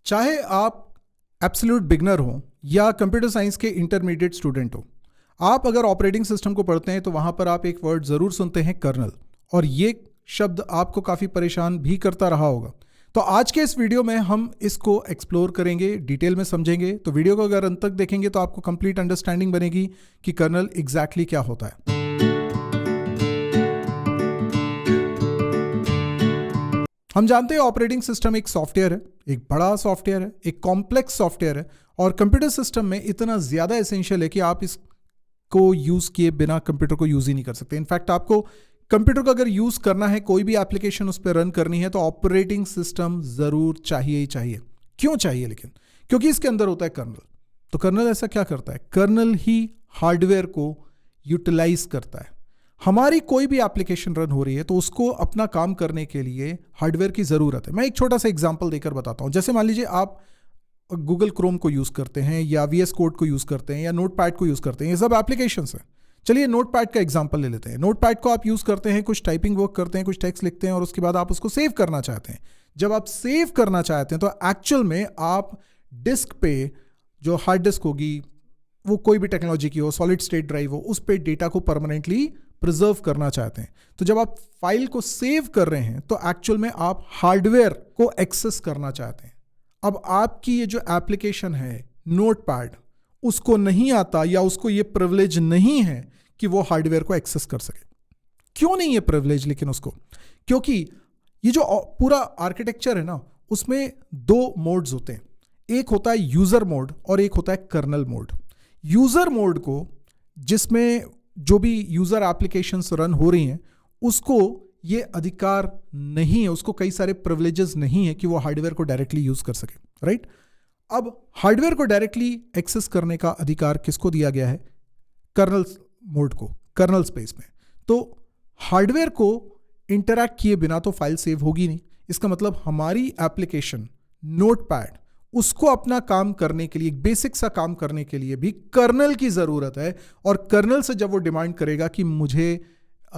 चाहे आप absolute beginner हो या कंप्यूटर साइंस के इंटरमीडिएट स्टूडेंट हो, आप अगर ऑपरेटिंग सिस्टम को पढ़ते हैं तो वहां पर आप एक वर्ड ज़रूर सुनते हैं, कर्नल। और ये शब्द आपको काफ़ी परेशान भी करता रहा होगा। तो आज के इस वीडियो में हम इसको एक्सप्लोर करेंगे, डिटेल में समझेंगे। तो वीडियो को अगर अंत तक देखेंगे तो आपको कंप्लीट अंडरस्टैंडिंग बनेगी कि कर्नल एग्जैक्टली क्या होता है। हम जानते हैं ऑपरेटिंग सिस्टम एक सॉफ्टवेयर है, एक बड़ा सॉफ्टवेयर है, एक कॉम्प्लेक्स सॉफ्टवेयर है और कंप्यूटर सिस्टम में इतना ज़्यादा एसेंशियल है कि आप इसको यूज़ किए बिना कंप्यूटर को यूज़ ही नहीं कर सकते। इनफैक्ट आपको कंप्यूटर को अगर यूज़ करना है, कोई भी एप्लीकेशन उस पर रन करनी है, तो ऑपरेटिंग सिस्टम ज़रूर चाहिए ही चाहिए। क्यों चाहिए? लेकिन क्योंकि इसके अंदर होता है कर्नल। तो कर्नल ऐसा क्या करता है? कर्नल ही हार्डवेयर को यूटिलाइज करता है। हमारी कोई भी एप्लीकेशन रन हो रही है तो उसको अपना काम करने के लिए हार्डवेयर की ज़रूरत है। मैं एक छोटा सा एग्जांपल देकर बताता हूं। जैसे मान लीजिए आप गूगल क्रोम को यूज़ करते हैं या VS कोड को यूज़ करते हैं या नोटपैड को यूज़ करते हैं, ये सब एप्लीकेशंस हैं। चलिए नोटपैड का एग्जांपल ले लेते हैं। नोटपैड को आप यूज़ करते हैं, कुछ टाइपिंग वर्क करते हैं, कुछ टेक्स्ट लिखते हैं और उसके बाद आप उसको सेव करना चाहते हैं। जब आप सेव करना चाहते हैं तो एक्चुअल में आप डिस्क पे, जो हार्ड डिस्क होगी वो कोई भी टेक्नोलॉजी की हो, सॉलिड स्टेट ड्राइव हो, उस पे डेटा को परमानेंटली प्रिजर्व करना चाहते हैं। तो जब आप फाइल को सेव कर रहे हैं तो एक्चुअल में आप हार्डवेयर को एक्सेस करना चाहते हैं। अब आपकी ये जो एप्लीकेशन है नोटपैड, उसको नहीं आता या उसको ये प्रिविलेज नहीं है कि वो हार्डवेयर को एक्सेस कर सके। क्यों नहीं है प्रिविलेज लेकिन उसको? क्योंकि ये जो पूरा आर्किटेक्चर है ना, उसमें दो मोड्स होते हैं। एक होता है यूजर मोड और एक होता है कर्नल मोड। यूजर मोड को, जिसमें जो भी यूजर एप्लीकेशंस रन हो रही हैं, उसको ये अधिकार नहीं है, उसको कई सारे प्रिविलेजेस नहीं है कि वो हार्डवेयर को डायरेक्टली यूज कर सके, राइट? अब हार्डवेयर को डायरेक्टली एक्सेस करने का अधिकार किसको दिया गया है? कर्नल मोड को, कर्नल स्पेस में। तो हार्डवेयर को इंटरैक्ट किए बिना तो फाइल सेव होगी नहीं। इसका मतलब हमारी एप्लीकेशन नोटपैड, उसको अपना काम करने के लिए, एक बेसिक सा काम करने के लिए भी कर्नल की ज़रूरत है। और कर्नल से जब वो डिमांड करेगा कि मुझे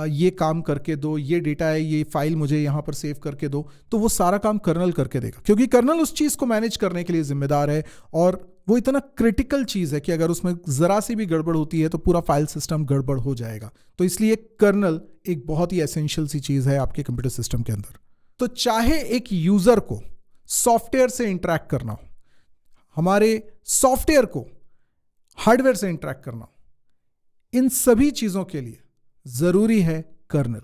ये काम करके दो, ये डेटा है, ये फाइल मुझे यहाँ पर सेव करके दो, तो वो सारा काम कर्नल करके देगा, क्योंकि कर्नल उस चीज़ को मैनेज करने के लिए जिम्मेदार है। और वो इतना क्रिटिकल चीज़ है कि अगर उसमें ज़रा सी भी गड़बड़ होती है तो पूरा फाइल सिस्टम गड़बड़ हो जाएगा। तो इसलिए कर्नल एक बहुत ही एसेंशियल सी चीज़ है आपके कंप्यूटर सिस्टम के अंदर। तो चाहे एक यूज़र को सॉफ्टवेयर से इंटरैक्ट करना हो, हमारे सॉफ्टवेयर को हार्डवेयर से इंटरैक्ट करना हो, इन सभी चीजों के लिए जरूरी है कर्नल।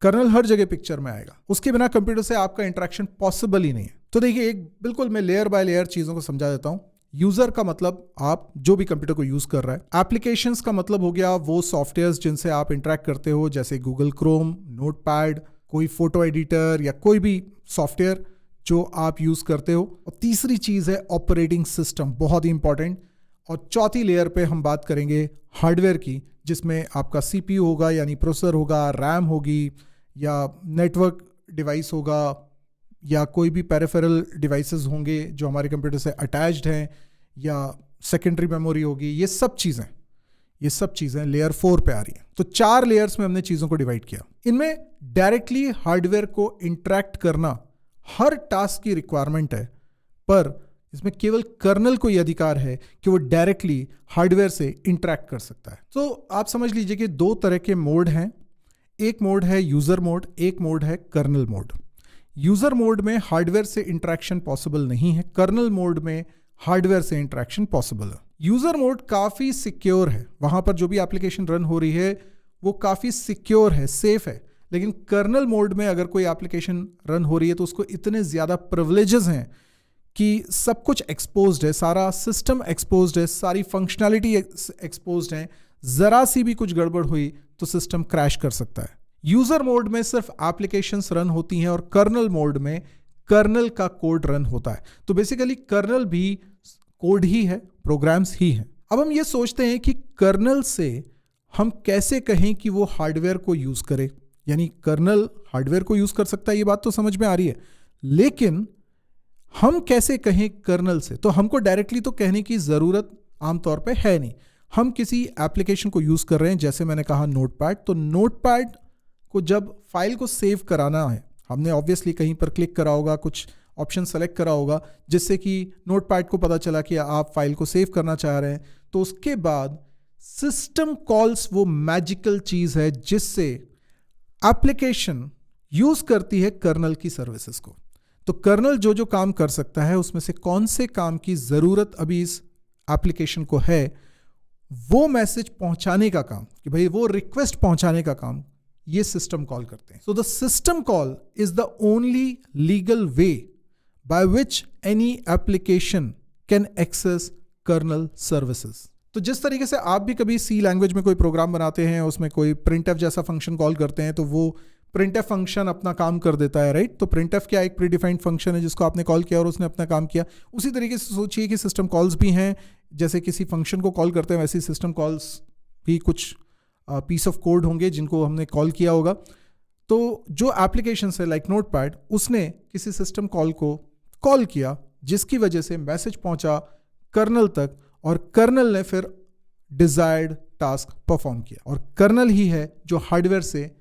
कर्नल हर जगह पिक्चर में आएगा, उसके बिना कंप्यूटर से आपका इंटरैक्शन पॉसिबल ही नहीं है। तो देखिए, एक बिल्कुल मैं लेयर बाय लेयर चीजों को समझा देता हूं। यूजर का मतलब आप जो भी कंप्यूटर को यूज कर रहा है। एप्लीकेशंस का मतलब हो गया वो सॉफ्टवेयर्स जिनसे आप इंटरैक्ट करते हो, जैसे गूगल क्रोम, नोटपैड, कोई फोटो एडिटर या कोई भी सॉफ्टवेयर जो आप यूज करते हो। और तीसरी चीज है ऑपरेटिंग सिस्टम, बहुत ही इंपॉर्टेंट। और चौथी लेयर पे हम बात करेंगे हार्डवेयर की, जिसमें आपका CPU होगा, यानी प्रोसेसर होगा, रैम होगी, या नेटवर्क डिवाइस होगा, या कोई भी पेरिफेरल डिवाइसेस होंगे जो हमारे कंप्यूटर से अटैच्ड हैं, या सेकेंडरी मेमोरी होगी। ये सब चीज़ें लेयर 4 पे आ रही हैं। तो 4 लेयर्स में हमने चीज़ों को डिवाइड किया। इनमें डायरेक्टली हार्डवेयर को इंटरैक्ट करना हर टास्क की रिक्वायरमेंट है, पर इसमें केवल कर्नल को यह अधिकार है कि वो डायरेक्टली हार्डवेयर से इंटरैक्ट कर सकता है। तो आप समझ लीजिए कि 2 तरह के मोड हैं। एक मोड है यूजर मोड, एक मोड है कर्नल मोड। यूजर मोड में हार्डवेयर से इंटरैक्शन पॉसिबल नहीं है, कर्नल मोड में हार्डवेयर से इंटरैक्शन पॉसिबल है। यूजर मोड काफी सिक्योर है, वहां पर जो भी एप्लीकेशन रन हो रही है वो काफी सिक्योर है, सेफ है। लेकिन कर्नल मोड में अगर कोई एप्लीकेशन रन हो रही है तो उसको इतने ज़्यादा प्रिविलेजेस हैं कि सब कुछ एक्सपोज्ड है, सारा सिस्टम एक्सपोज्ड है, सारी फंक्शनैलिटी एक्सपोज्ड है। ज़रा सी भी कुछ गड़बड़ हुई तो सिस्टम क्रैश कर सकता है। यूज़र मोड में सिर्फ एप्लीकेशंस रन होती हैं और कर्नल मोड में कर्नल का कोड रन होता है। तो बेसिकली कर्नल भी कोड ही है, प्रोग्राम्स ही हैं। अब हम ये सोचते हैं कि कर्नल से हम कैसे कहें कि वो हार्डवेयर को यूज़ करे, यानी कर्नल हार्डवेयर को यूज कर सकता है, ये बात तो समझ में आ रही है। लेकिन हम कैसे कहें कर्नल से? तो हमको डायरेक्टली तो कहने की जरूरत आमतौर पे है नहीं। हम किसी एप्लीकेशन को यूज कर रहे हैं, जैसे मैंने कहा नोटपैड, तो नोटपैड को जब फाइल को सेव कराना है, हमने ऑब्वियसली कहीं पर क्लिक करा होगा, कुछ ऑप्शन सेलेक्ट करा होगा जिससे कि नोटपैड को पता चला कि आप फाइल को सेव करना चाह रहे हैं। तो उसके बाद सिस्टम कॉल्स वो मैजिकल चीज है जिससे एप्लीकेशन यूज करती है कर्नल की सर्विसेज को। तो कर्नल जो जो काम कर सकता है उसमें से कौन से काम की जरूरत अभी इस एप्लीकेशन को है, वो मैसेज पहुंचाने का काम, कि भाई वो रिक्वेस्ट पहुंचाने का काम ये सिस्टम कॉल करते हैं। So the system call is the only legal way by which any application can access kernel services. तो जिस तरीके से आप भी कभी सी लैंग्वेज में कोई प्रोग्राम बनाते हैं, उसमें कोई प्रिंटफ जैसा फंक्शन कॉल करते हैं, तो वो प्रिंटफ फंक्शन अपना काम कर देता है, राइट। तो प्रिंटफ क्या एक प्रीडिफाइंड फंक्शन है जिसको आपने कॉल किया और उसने अपना काम किया। उसी तरीके से सोचिए कि सिस्टम कॉल्स भी हैं, जैसे किसी फंक्शन को कॉल करते हैं वैसे सिस्टम कॉल्स भी कुछ पीस ऑफ कोड होंगे जिनको हमने कॉल किया होगा। तो जो एप्लीकेशन है लाइक नोटपैड, उसने किसी सिस्टम कॉल को कॉल किया जिसकी वजह से मैसेज पहुंचा कर्नल तक और कर्नल ने फिर डिजायर्ड टास्क परफॉर्म किया। और कर्नल ही है जो हार्डवेयर से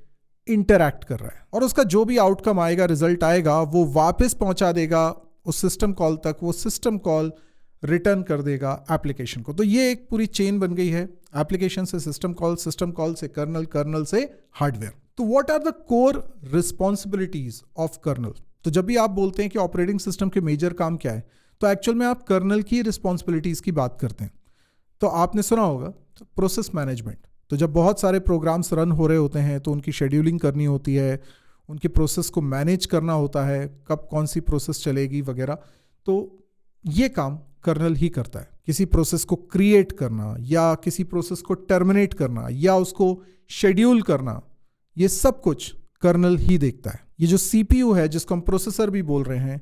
इंटरैक्ट कर रहा है और उसका जो भी आउटकम आएगा, रिजल्ट आएगा, वो वापस पहुंचा देगा उस सिस्टम कॉल तक। वो सिस्टम कॉल रिटर्न कर देगा एप्लीकेशन को। तो ये एक पूरी चेन बन गई है, एप्लीकेशन से सिस्टम कॉल से कर्नल, कर्नल से हार्डवेयर। तो what are the core responsibilities of kernel? तो जब भी आप बोलते हैं कि ऑपरेटिंग सिस्टम के मेजर काम क्या है, तो एक्चुअल में आप कर्नल की रिस्पॉन्सिबिलिटीज की बात करते हैं। तो आपने सुना होगा प्रोसेस मैनेजमेंट। तो जब बहुत सारे प्रोग्राम्स रन हो रहे होते हैं तो उनकी शेड्यूलिंग करनी होती है, उनके प्रोसेस को मैनेज करना होता है, कब कौन सी प्रोसेस चलेगी वगैरह। तो ये काम कर्नल ही करता है। किसी प्रोसेस को क्रिएट करना या किसी प्रोसेस को टर्मिनेट करना या उसको शेड्यूल करना, ये सब कुछ कर्नल ही देखता है। ये जो सीपीयू है जिसको हम प्रोसेसर भी बोल रहे हैं,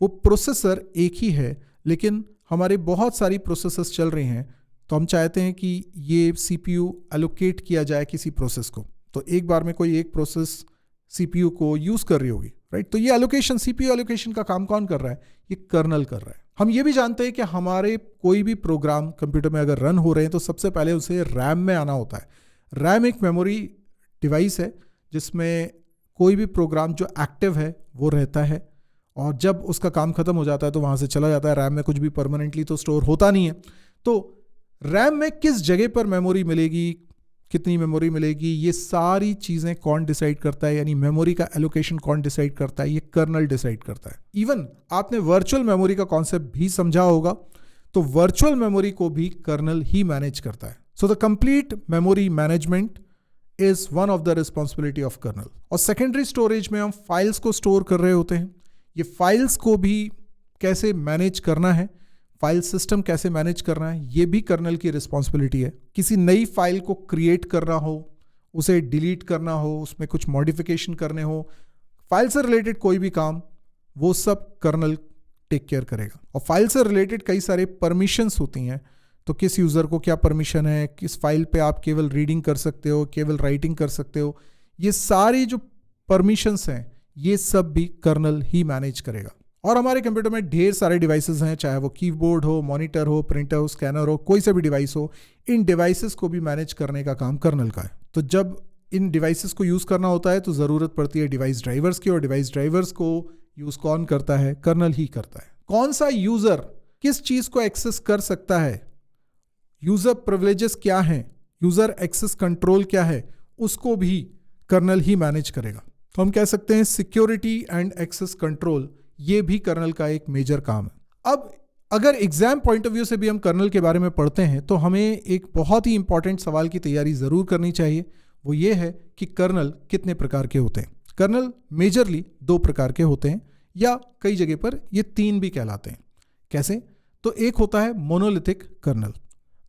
वो प्रोसेसर एक ही है, लेकिन हमारे बहुत सारी प्रोसेसर्स चल रही हैं। तो हम चाहते हैं कि ये सीपीयू एलोकेट किया जाए किसी प्रोसेस को। तो एक बार में कोई एक प्रोसेस सीपीयू को यूज कर रही होगी, राइट। तो ये एलोकेशन, सीपीयू एलोकेशन का काम कौन कर रहा है? ये कर्नल कर रहा है। हम ये भी जानते हैं कि हमारे कोई भी प्रोग्राम कंप्यूटर में अगर रन हो रहे हैं तो सबसे पहले उसे रैम में आना होता है। रैम एक मेमोरी डिवाइस है जिसमें कोई भी प्रोग्राम जो एक्टिव है वो रहता है, और जब उसका काम खत्म हो जाता है तो वहां से चला जाता है। रैम में कुछ भी परमानेंटली तो स्टोर होता नहीं है। तो रैम में किस जगह पर मेमोरी मिलेगी, कितनी मेमोरी मिलेगी, ये सारी चीजें कौन डिसाइड करता है, यानी मेमोरी का एलोकेशन कौन डिसाइड करता है? ये कर्नल डिसाइड करता है। इवन आपने वर्चुअल मेमोरी का कॉन्सेप्ट भी समझा होगा, तो वर्चुअल मेमोरी को भी कर्नल ही मैनेज करता है। So the complete memory management is one of the responsibility of kernel. और सेकेंडरी स्टोरेज में हम फाइल्स को स्टोर कर रहे होते हैं। ये फाइल्स को भी कैसे मैनेज करना है, फाइल सिस्टम कैसे मैनेज करना है, ये भी कर्नल की रिस्पॉन्सिबिलिटी है। किसी नई फाइल को क्रिएट करना हो, उसे डिलीट करना हो, उसमें कुछ मॉडिफिकेशन करने हो, फाइल से रिलेटेड कोई भी काम, वो सब कर्नल टेक केयर करेगा। और फाइल से रिलेटेड कई सारे परमिशंस होती हैं। तो किस यूज़र को क्या परमिशन है, किस फाइल पे आप केवल रीडिंग कर सकते हो, केवल राइटिंग कर सकते हो, ये सारी जो परमिशंस हैं ये सब भी कर्नल ही मैनेज करेगा। और हमारे कंप्यूटर में ढेर सारे डिवाइसेस हैं, चाहे वो कीबोर्ड हो, मॉनिटर हो, प्रिंटर हो, स्कैनर हो, कोई सा भी डिवाइस हो, इन डिवाइसेस को भी मैनेज करने का काम कर्नल का है। तो जब इन डिवाइसेस को यूज़ करना होता है तो ज़रूरत पड़ती है डिवाइस ड्राइवर्स की, और डिवाइस ड्राइवर्स को यूज़ कौन करता है? कर्नल ही करता है। कौन सा यूज़र किस चीज़ को एक्सेस कर सकता है, यूज़र प्रिविलेजेस क्या हैं, यूज़र एक्सेस कंट्रोल क्या है, उसको भी कर्नल ही मैनेज करेगा। तो हम कह सकते हैं सिक्योरिटी एंड एक्सेस कंट्रोल ये भी कर्नल का एक मेजर काम है। अब अगर एग्जाम पॉइंट ऑफ व्यू से भी हम कर्नल के बारे में पढ़ते हैं तो हमें एक बहुत ही इंपॉर्टेंट सवाल की तैयारी ज़रूर करनी चाहिए। वो ये है कि कर्नल कितने प्रकार के होते हैं। कर्नल मेजरली 2 प्रकार के होते हैं, या कई जगह पर ये 3 भी कहलाते हैं। कैसे? तो एक होता है मोनोलिथिक कर्नल,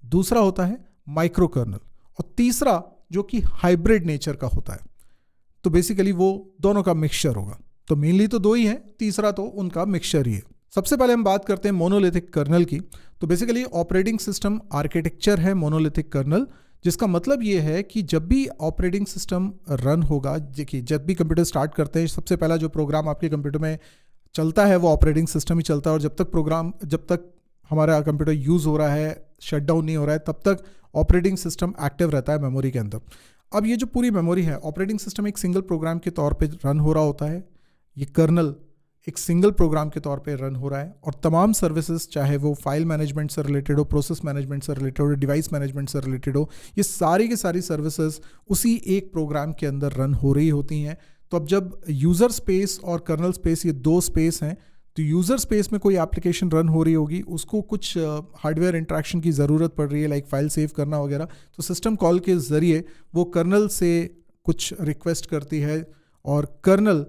दूसरा होता है माइक्रो कर्नल, और तीसरा जो कि हाइब्रिड नेचर का होता है। तो बेसिकली वो दोनों का मिक्सचर होगा। तो मेनली तो 2 ही हैं, तीसरा तो उनका मिक्सचर ही है। सबसे पहले हम बात करते हैं मोनोलिथिक कर्नल की। तो बेसिकली ऑपरेटिंग सिस्टम आर्किटेक्चर है मोनोलिथिक कर्नल, जिसका मतलब ये है कि जब भी ऑपरेटिंग सिस्टम रन होगा, देखिए जब भी कंप्यूटर स्टार्ट करते हैं सबसे पहला जो प्रोग्राम आपके कंप्यूटर में चलता है वो ऑपरेटिंग सिस्टम ही चलता है। और जब तक हमारा कंप्यूटर यूज़ हो रहा है, शट डाउन नहीं हो रहा है, तब तक ऑपरेटिंग सिस्टम एक्टिव रहता है मेमोरी के अंदर। अब ये जो पूरी मेमोरी है, ऑपरेटिंग सिस्टम एक सिंगल प्रोग्राम के तौर पे रन हो रहा होता है, ये कर्नल एक सिंगल प्रोग्राम के तौर पे रन हो रहा है और तमाम सर्विसेज, चाहे वो फाइल मैनेजमेंट से रिलेटेड हो, प्रोसेस मैनेजमेंट से रिलेटेड हो, डिवाइस मैनेजमेंट से रिलेटेड हो, ये सारी की सारी सर्विसेज उसी एक प्रोग्राम के अंदर रन हो रही होती हैं। तो अब जब यूज़र स्पेस और कर्नल स्पेस ये दो स्पेस हैं, तो यूज़र स्पेस में कोई एप्लीकेशन रन हो रही होगी, उसको कुछ हार्डवेयर इंटरेक्शन की ज़रूरत पड़ रही है, लाइक फाइल सेव करना वगैरह, तो सिस्टम कॉल के ज़रिए वो कर्नल से कुछ रिक्वेस्ट करती है और कर्नल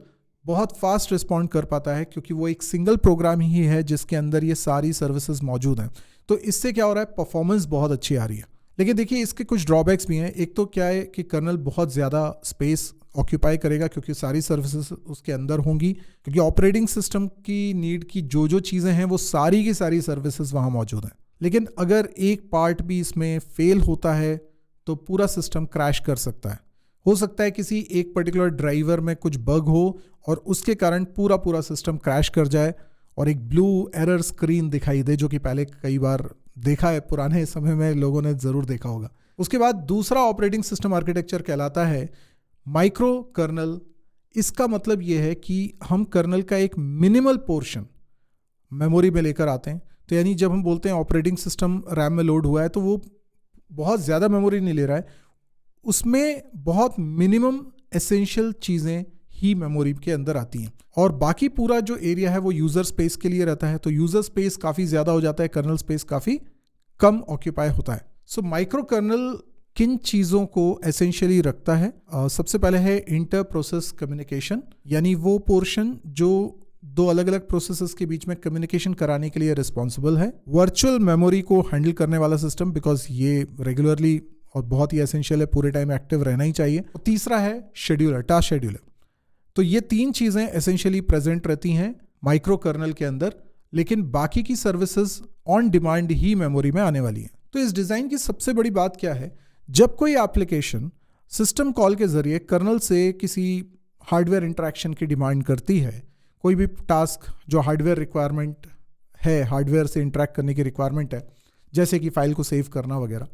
बहुत फास्ट रिस्पॉन्ड कर पाता है, क्योंकि वो एक सिंगल प्रोग्राम ही है जिसके अंदर ये सारी सर्विसेज मौजूद हैं। तो इससे क्या हो रहा है, परफॉर्मेंस बहुत अच्छी आ रही है। लेकिन देखिए इसके कुछ ड्रॉबैक्स भी हैं। एक तो क्या है कि कर्नल बहुत ज़्यादा स्पेस ऑक्यूपाई करेगा, क्योंकि सारी सर्विसेज उसके अंदर होंगी, क्योंकि ऑपरेटिंग सिस्टम की नीड की जो चीज़ें हैं वो सारी की सारी सर्विसेज वहाँ मौजूद हैं। लेकिन अगर एक पार्ट भी इसमें फेल होता है तो पूरा सिस्टम क्रैश कर सकता है। हो सकता है किसी एक पर्टिकुलर ड्राइवर में कुछ बग हो और उसके कारण पूरा सिस्टम क्रैश कर जाए और एक ब्लू एरर स्क्रीन दिखाई दे, जो कि पहले कई बार देखा है, पुराने समय में लोगों ने ज़रूर देखा होगा। उसके बाद दूसरा ऑपरेटिंग सिस्टम आर्किटेक्चर कहलाता है माइक्रो कर्नल। इसका मतलब ये है कि हम कर्नल का एक मिनिमल पोर्शन मेमोरी में लेकर आते हैं। तो यानी जब हम बोलते हैं ऑपरेटिंग सिस्टम रैम में लोड हुआ है, तो वो बहुत ज़्यादा मेमोरी नहीं ले रहा है, उसमें बहुत मिनिमम एसेंशियल चीज़ें ही मेमोरी के अंदर आती हैं और बाकी पूरा जो एरिया है वो यूज़र स्पेस के लिए रहता है। तो यूज़र स्पेस काफ़ी ज़्यादा हो जाता है, कर्नल स्पेस काफ़ी कम ऑक्यूपाई होता है। सो माइक्रो कर्नल किन चीज़ों को एसेंशियली रखता है? सबसे पहले है इंटर प्रोसेस कम्युनिकेशन, यानी वो पोर्शन जो दो अलग अलग प्रोसेसेस के बीच में कम्युनिकेशन कराने के लिए रिस्पॉन्सिबल है। वर्चुअल मेमोरी को हैंडल करने वाला सिस्टम, बिकॉज ये रेगुलरली और बहुत ही एसेंशियल है, पूरे टाइम एक्टिव रहना ही चाहिए। और तीसरा है शेड्यूलर, टास्क शेड्यूलर। तो ये तीन चीज़ें एसेंशियली प्रेजेंट रहती हैं माइक्रो कर्नल के अंदर, लेकिन बाकी की services on demand he memory में आने वाली हैं। तो इस डिज़ाइन की सबसे बड़ी बात क्या है, जब कोई एप्लीकेशन सिस्टम कॉल के ज़रिए कर्नल से किसी हार्डवेयर इंटरेक्शन की डिमांड करती है, कोई भी टास्क जो हार्डवेयर रिक्वायरमेंट है, हार्डवेयर से इंटरेक्ट करने की रिक्वायरमेंट है, जैसे कि फाइल को सेव करना वगैरह,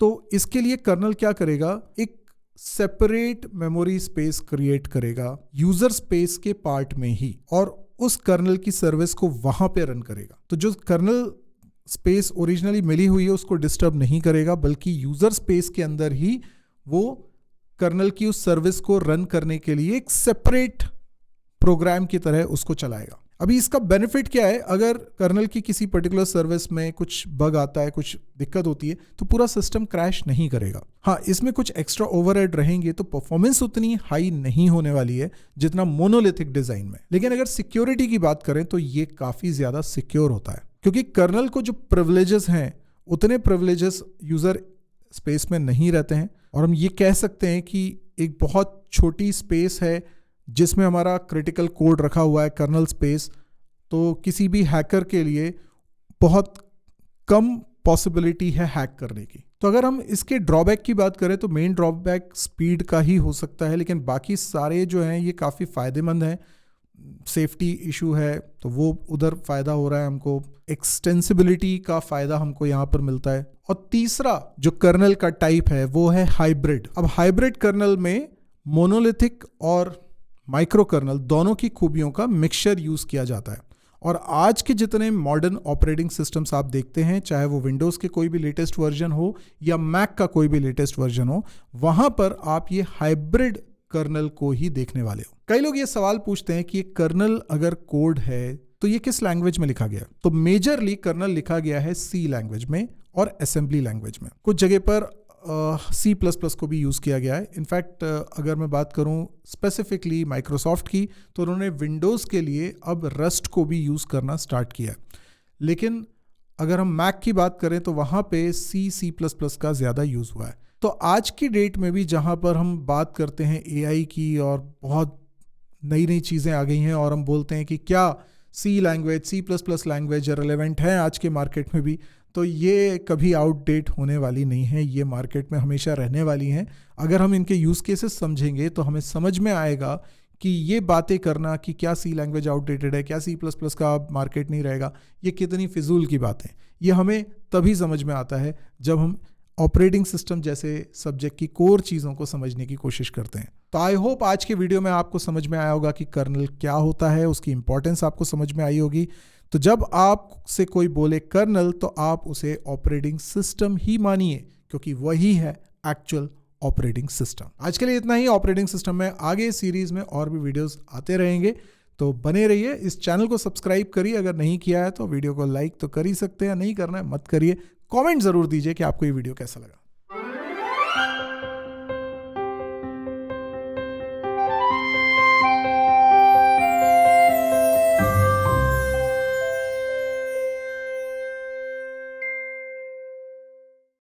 तो इसके लिए कर्नल क्या करेगा, एक सेपरेट मेमोरी स्पेस क्रिएट करेगा यूजर स्पेस के पार्ट में ही, और उस कर्नल की सर्विस को वहां पे रन करेगा। तो जो कर्नल स्पेस ओरिजिनली मिली हुई है उसको डिस्टर्ब नहीं करेगा, बल्कि यूजर स्पेस के अंदर ही वो कर्नल की उस सर्विस को रन करने के लिए एक सेपरेट प्रोग्राम की तरह उसको चलाएगा। अभी इसका बेनिफिट क्या है, अगर कर्नल की किसी पर्टिकुलर सर्विस में कुछ बग आता है, कुछ दिक्कत होती है, तो पूरा सिस्टम क्रैश नहीं करेगा। हाँ, इसमें कुछ एक्स्ट्रा ओवरहेड रहेंगे, तो परफॉर्मेंस उतनी हाई नहीं होने वाली है जितना मोनोलिथिक डिजाइन में। लेकिन अगर सिक्योरिटी की बात करें तो ये काफी ज्यादा सिक्योर होता है, क्योंकि कर्नल को जो प्रिविलेजेस हैं उतने प्रिविलेजेस यूजर स्पेस में नहीं रहते हैं। और हम ये कह सकते हैं कि एक बहुत छोटी स्पेस है जिसमें हमारा क्रिटिकल कोड रखा हुआ है, कर्नल स्पेस, तो किसी भी हैकर के लिए बहुत कम पॉसिबिलिटी है हैक करने की। तो अगर हम इसके ड्रॉबैक की बात करें तो मेन ड्रॉबैक स्पीड का ही हो सकता है, लेकिन बाकी सारे जो हैं ये काफ़ी फ़ायदेमंद हैं। सेफ्टी इशू है तो वो उधर फ़ायदा हो रहा है हमको, एक्सटेंसिबिलिटी का फ़ायदा हमको यहाँ पर मिलता है। और तीसरा जो कर्नल का टाइप है वो है हाइब्रिड। अब हाइब्रिड कर्नल में मोनोलिथिक और माइक्रो कर्नल दोनों की खूबियों का मिक्सचर यूज़ किया जाता है। और आज के जितने मॉडर्न ऑपरेटिंग सिस्टम्स आप देखते हैं, चाहे वो विंडोज़ के कोई भी लेटेस्ट वर्जन हो या मैक का कोई भी लेटेस्ट वर्जन हो, वहाँ पर आप ये हाइब्रिड कर्नल को ही देखने वाले हो। कई लोग ये सवाल पूछते हैं कि ये कर्नल अगर कोड है तो ये किस लैंग्वेज में लिखा गया? तो मेजरली कर्नल लिखा गया है सी लैंग्वेज में और असेंबली लैंग्वेज में। कुछ जगह पर C++ को भी यूज़ किया गया है। इनफैक्ट अगर मैं बात करूं स्पेसिफिकली माइक्रोसॉफ्ट की, तो उन्होंने विंडोज़ के लिए अब रस्ट को भी यूज़ करना स्टार्ट किया है। लेकिन अगर हम मैक की बात करें तो वहाँ पे C++ का ज़्यादा यूज़ हुआ है। तो आज की डेट में भी जहाँ पर हम बात करते हैं AI की और बहुत नई नई चीज़ें आ गई हैं और हम बोलते हैं कि क्या C language, C++ language relevant है आज के मार्केट में भी, तो ये कभी आउटडेट होने वाली नहीं है, ये मार्केट में हमेशा रहने वाली हैं। अगर हम इनके यूज़ केसेस समझेंगे तो हमें समझ में आएगा कि ये बातें करना कि क्या C लैंग्वेज आउटडेटेड है, क्या C++ का मार्केट नहीं रहेगा, ये कितनी फिजूल की बात है। ये हमें तभी समझ में आता है जब हम ऑपरेटिंग सिस्टम जैसे सब्जेक्ट की कोर चीज़ों को समझने की कोशिश करते हैं। तो आई होप आज के वीडियो में आपको समझ में आया होगा कि कर्नल क्या होता है, उसकी इंपॉर्टेंस आपको समझ में आई होगी। तो जब आपसे कोई बोले कर्नल तो आप उसे ऑपरेटिंग सिस्टम ही मानिए, क्योंकि वही है एक्चुअल ऑपरेटिंग सिस्टम। आज के लिए इतना ही। ऑपरेटिंग सिस्टम में आगे सीरीज में और भी वीडियोस आते रहेंगे, तो बने रहिए। इस चैनल को सब्सक्राइब करिए, अगर नहीं किया है तो वीडियो को लाइक तो कर ही सकते हैं, नहीं करना है मत करिए। कमेंट जरूर दीजिए कि आपको ये वीडियो कैसा लगा।